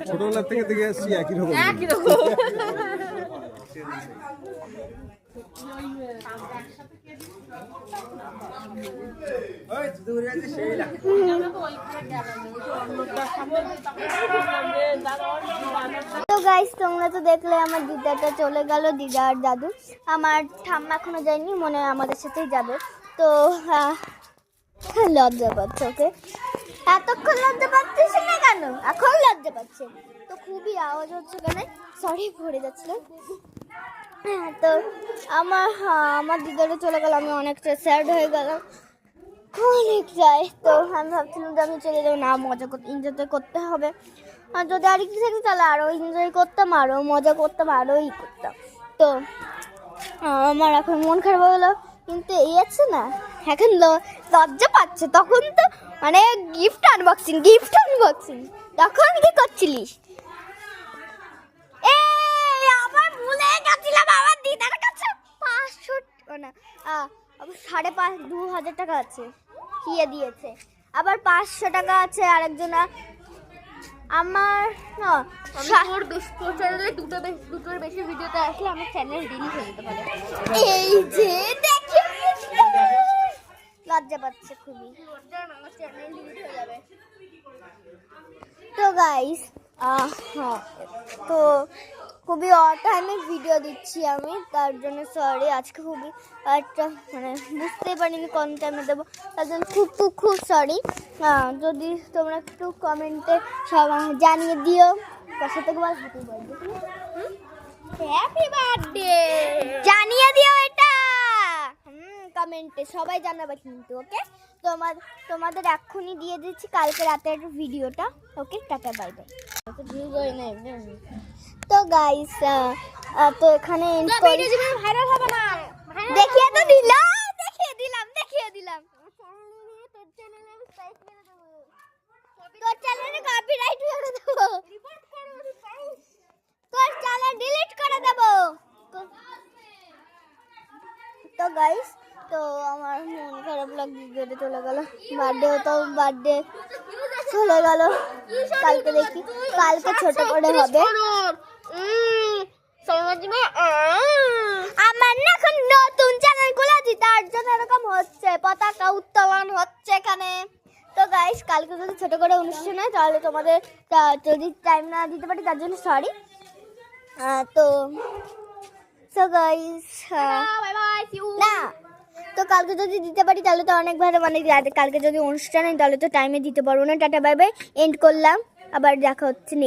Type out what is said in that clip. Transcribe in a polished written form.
ছোটবেলা থেকে দেখে আসছি একই রকম। তো গাইস তোমরা তো দেখলে আমার দিদাটা চলে গেল, দিদা আর দাদু। আমার ঠাম্মা এখনো যায়নি, মনে হয় আমাদের সাথেই যাবে। তো লজ্জা পাচ্ছে ওকে, এতক্ষণ লজ্জা পাচ্ছিস না কেন? এখন লজ্জা পাচ্ছে তো, খুবই আওয়াজ হচ্ছে কেন, সরি পড়ে যাচ্ছিল। তো আমার দিদাটা চলে গেল, আমি অনেকটা স্যাড হয়ে গেলাম, অনেক যাই। তো আমি ভাবছিলাম যে আমি চলে যাবো না, মজা করতে এনজয় করতে হবে। আর যদি আর একটু থাকি তাহলে আরও এনজয় করতাম, আরও মজা করতাম, আরও করতাম। তো আমার এখন মন খারাপ হলো, কিন্তু এই আছে না, এখন লজ্জা পাচ্ছে। তখন তো মানে গিফট আনবক্সিং তখন কি করছিলিস? আমার ভুলে গেছিলাম, আমার দিদার কাছে 500 না 2,500 টাকা আছে, দিয়ে দিয়েছে। আবার 500 টাকা আছে আরেকজনা। আমার দুটোর বেশি ভিডিওতে আসলে আমার চ্যানেল ডিলিট হয়ে যেতে পারে। এই যে দেখি লজ্জা পাচ্ছে খুবই, আমার চ্যানেল ডিলিট হয়ে যাবে। তো গাইস তো খুবই টাইমে ভিডিও দিচ্ছি আমি, তার জন্য সরি। আজকে খুবই একটা মানে বুঝতেই পারিনি কোন টাইমে দেবো, তার জন্য খুব সরি। যদি তোমরা একটু কমেন্টে সব জানিয়ে দিও পাশে থেকে হ্যাপি বার্থডে জানিয়ে দিও, এটা কমেন্টে সবাই জানাবে কিন্তু। ওকে, তোমাদের এক্ষুনি দিয়ে দিচ্ছি কালকে রাতের ভিডিওটা। ওকে, টাটা, বাই বাই। তো গাইস তো এখানে ভাইরাল হবে না, দেখিয়ে দিলাম তোর চ্যানেলে কপিরাইট মেরে দেব, তোর চ্যানেল ডিলিট করে দেব। তো গাইস তো আমার মন খারাপ লাগছে, বেড়ে চলে গেল, বার্থডে চলে গেল। কালকে দেখি, কালকে ছোট করে হবে। আমার না এখন নতুন চ্যানেল খুলেছি, তার জন্য এরকম হচ্ছে, পতাকা উত্তোলন হচ্ছে এখানে। তো গাইস কালকে যদি ছোট করে অনুষ্ঠান হয় তাহলে তোমাদের যদি টাইম না দিতে পারি তার জন্য সরি। তো গাইস না, তো কালকে যদি দিতে পারি তাহলে তো অনেক ভালো, মানে কালকে যদি অনুষ্ঠান হয় তাহলে তো টাইমে দিতে পারবো না। টাটা, বাই বাই, এন্ড করলাম, আবার দেখা হচ্ছে নেক্সট।